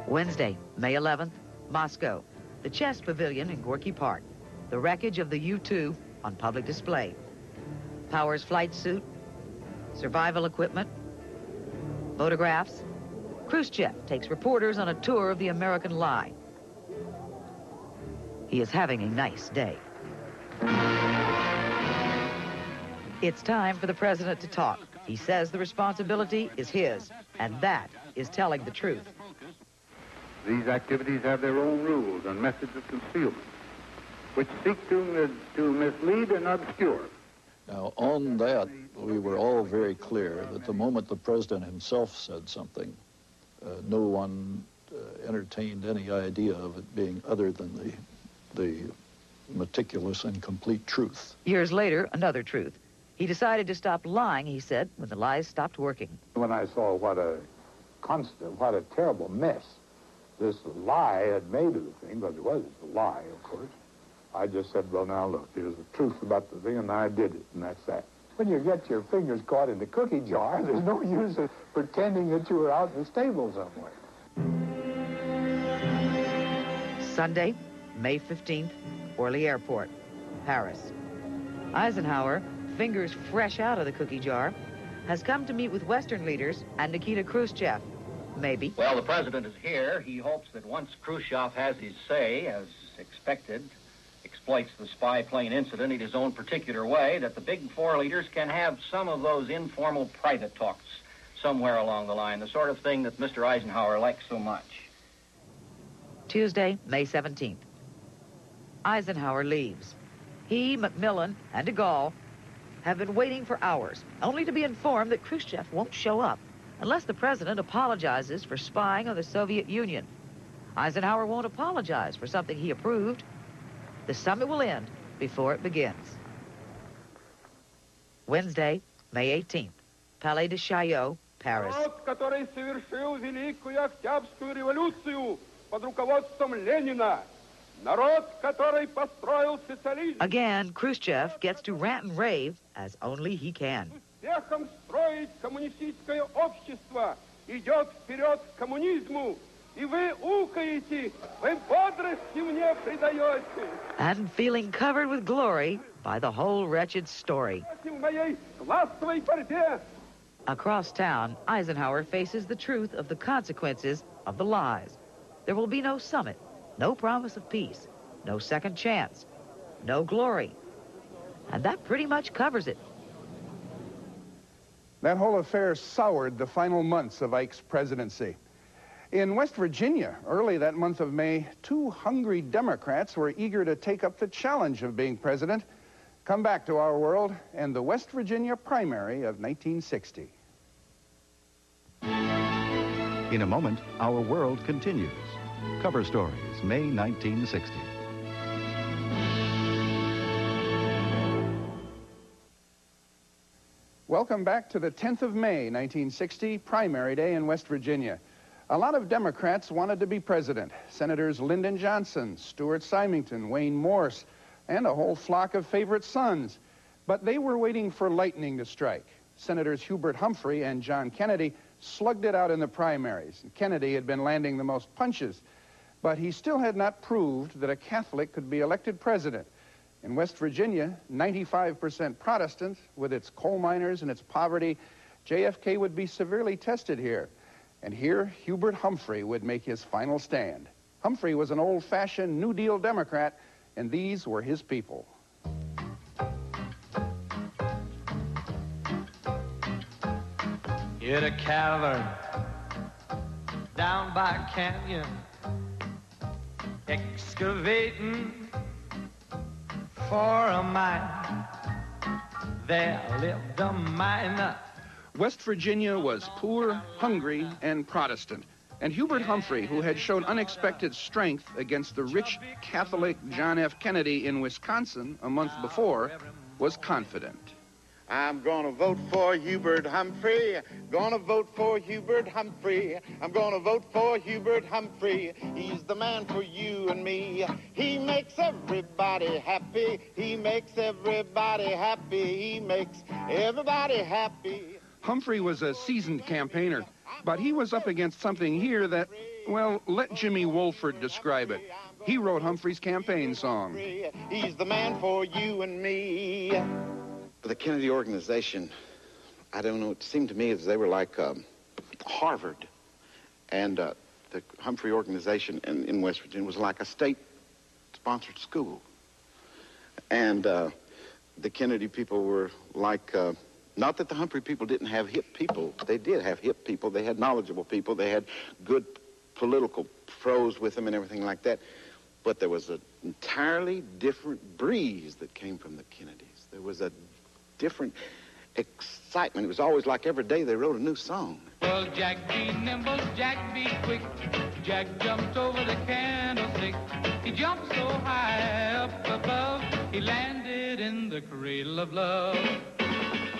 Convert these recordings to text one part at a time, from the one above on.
Wednesday, May 11th, Moscow, the Chess Pavilion in Gorky Park. The wreckage of the U-2 on public display. Powers flight suit, survival equipment, photographs. Khrushchev takes reporters on a tour of the American lie. He is having a nice day. It's time for the president to talk. He says the responsibility is his, and that is telling the truth. These activities have their own rules and methods of concealment, which seek to mislead and obscure. Now, on that, we were all very clear that the moment the president himself said something, no one entertained any idea of it being other than the meticulous and complete truth. Years later, another truth. He decided to stop lying, he said, when the lies stopped working. When I saw what a terrible mess this lie had made of the thing, but it was a lie, of course, I just said, well, now, look, here's the truth about the thing, and I did it, and that's that. When you get your fingers caught in the cookie jar, there's no use of pretending that you were out in the stable somewhere. Sunday, May 15th, Orly Airport, Paris. Eisenhower, fingers fresh out of the cookie jar, has come to meet with Western leaders and Nikita Khrushchev. Maybe. Well, the president is here. He hopes that once Khrushchev has his say, as expected, exploits the spy plane incident in his own particular way, that the big four leaders can have some of those informal private talks somewhere along the line, the sort of thing that Mr. Eisenhower likes so much. Tuesday, May 17th. Eisenhower leaves. He, Macmillan, and de Gaulle have been waiting for hours, only to be informed that Khrushchev won't show up unless the president apologizes for spying on the Soviet Union. Eisenhower won't apologize for something he approved. The summit will end before it begins. Wednesday, May 18th, Palais de Chaillot, Paris. Again, Khrushchev gets to rant and rave as only he can. And feeling covered with glory by the whole wretched story. Across town, Eisenhower faces the truth of the consequences of the lies. There will be no summit, no promise of peace, no second chance, no glory. And that pretty much covers it. That whole affair soured the final months of Ike's presidency. In West Virginia, early that month of May, two hungry Democrats were eager to take up the challenge of being president. Come back to our world and the West Virginia primary of 1960. In a moment, our world continues. Cover Stories, May 1960. Welcome back to the 10th of May, 1960, primary day in West Virginia. A lot of Democrats wanted to be president. Senators Lyndon Johnson, Stuart Symington, Wayne Morse, and a whole flock of favorite sons. But they were waiting for lightning to strike. Senators Hubert Humphrey and John Kennedy slugged it out in the primaries. Kennedy had been landing the most punches, but he still had not proved that a Catholic could be elected president. In West Virginia, 95% Protestant, with its coal miners and its poverty, JFK would be severely tested here. And here, Hubert Humphrey would make his final stand. Humphrey was an old-fashioned New Deal Democrat, and these were his people. In a cavern down by a canyon, excavating for a mine, there lived a miner. West Virginia was poor, hungry, and Protestant. And Hubert Humphrey, who had shown unexpected strength against the rich Catholic John F. Kennedy in Wisconsin a month before, was confident. I'm gonna vote for Hubert Humphrey, gonna vote for Hubert Humphrey. I'm gonna vote for Hubert Humphrey. He's the man for you and me. He makes everybody happy. He makes everybody happy. He makes everybody happy. Humphrey was a seasoned campaigner. But he was up against something here that, well, let Jimmy Wolford describe it. He wrote Humphrey's campaign song. He's the man for you and me. The Kennedy organization, I don't know, it seemed to me as they were like Harvard. And the Humphrey organization in West Virginia was like a state-sponsored school. And the Kennedy people were like, not that the Humphrey people didn't have hip people. They did have hip people. They had knowledgeable people. They had good political pros with them and everything like that. But there was an entirely different breeze that came from the Kennedys. There was a different excitement. It was always like every day they wrote a new song. Well, Jack be nimble, Jack be quick. Jack jumped over the candlestick. He jumped so high up above, he landed in the cradle of love.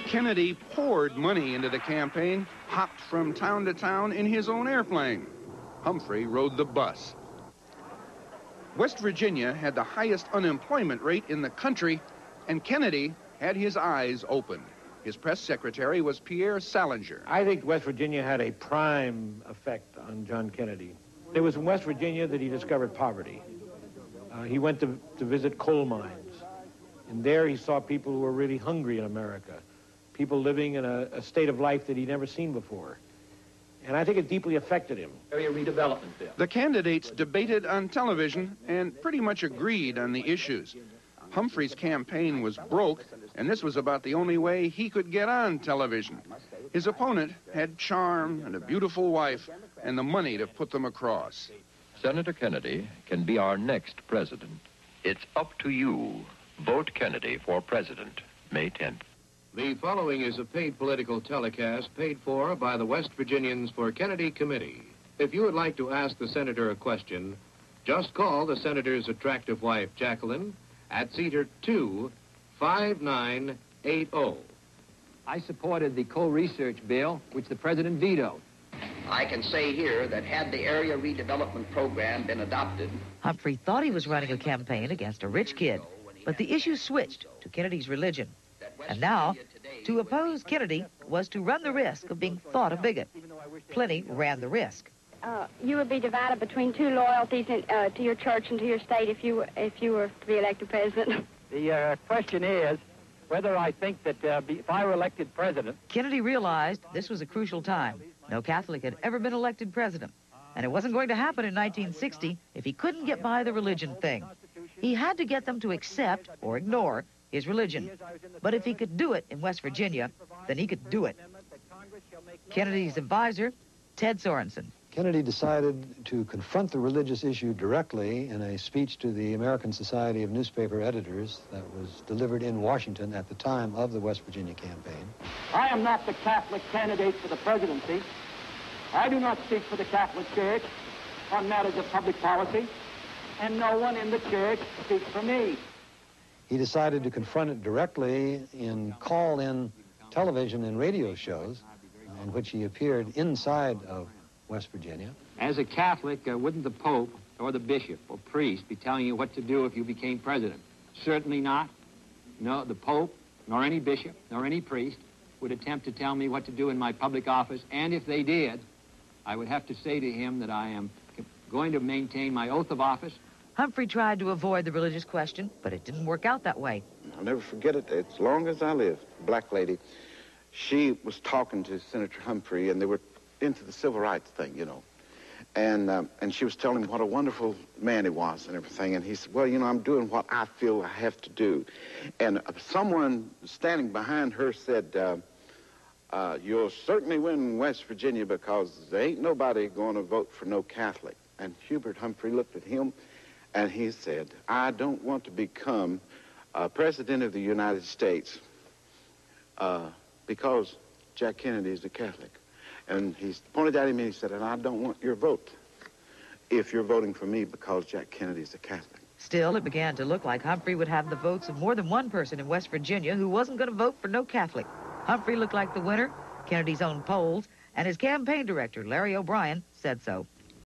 Kennedy poured money into the campaign, hopped from town to town in his own airplane. Humphrey rode the bus. West Virginia had the highest unemployment rate in the country, and Kennedy had his eyes open. His press secretary was Pierre Salinger. I think West Virginia had a prime effect on John Kennedy. It was in West Virginia that he discovered poverty. He went to visit coal mines, and there he saw people who were really hungry in America, people living in a state of life that he'd never seen before. And I think it deeply affected him. Area redevelopment bill. The candidates debated on television and pretty much agreed on the issues. Humphrey's campaign was broke, and this was about the only way he could get on television. His opponent had charm and a beautiful wife and the money to put them across. Senator Kennedy can be our next president. It's up to you. Vote Kennedy for president, May 10th. The following is a paid political telecast paid for by the West Virginians for Kennedy Committee. If you would like to ask the senator a question, just call the senator's attractive wife, Jacqueline, at Cedar 2-5980. I supported the coal research bill, which the president vetoed. I can say here that had the area redevelopment program been adopted... Humphrey thought he was running a campaign against a rich kid, but the issue switched to Kennedy's religion. And now, to oppose Kennedy was to run the risk of being thought a bigot. Plenty ran the risk. You would be divided between two loyalties to your church and to your state if you were to be elected president. The question is whether I think that if I were elected president... Kennedy realized this was a crucial time. No Catholic had ever been elected president. And it wasn't going to happen in 1960 if he couldn't get by the religion thing. He had to get them to accept or ignore his religion. But if he could do it in West Virginia, then he could do it. Kennedy's advisor, Ted Sorensen. Kennedy decided to confront the religious issue directly in a speech to the American Society of Newspaper Editors that was delivered in Washington at the time of the West Virginia campaign. I am not the Catholic candidate for the presidency. I do not speak for the Catholic Church on matters of public policy, and no one in the church speaks for me. He decided to confront it directly in call-in television and radio shows in which he appeared inside of West Virginia. As a Catholic, wouldn't the Pope or the bishop or priest be telling you what to do if you became president? Certainly not. No, the Pope, nor any bishop, nor any priest would attempt to tell me what to do in my public office, and if they did, I would have to say to him that I am going to maintain my oath of office. Humphrey tried to avoid the religious question, but it didn't work out that way. I'll never forget it as long as I live. A black lady, she was talking to Senator Humphrey, and they were into the civil rights thing, you know. And she was telling him what a wonderful man he was and everything. And he said, well, you know, I'm doing what I feel I have to do. And someone standing behind her said, you'll certainly win West Virginia because there ain't nobody going to vote for no Catholic. And Hubert Humphrey looked at him and he said, I don't want to become president of the United States because Jack Kennedy is a Catholic. And he pointed at him and he said, and I don't want your vote if you're voting for me because Jack Kennedy's a Catholic. Still, it began to look like Humphrey would have the votes of more than one person in West Virginia who wasn't going to vote for no Catholic. Humphrey looked like the winner, Kennedy's own polls, and his campaign director, Larry O'Brien, said so.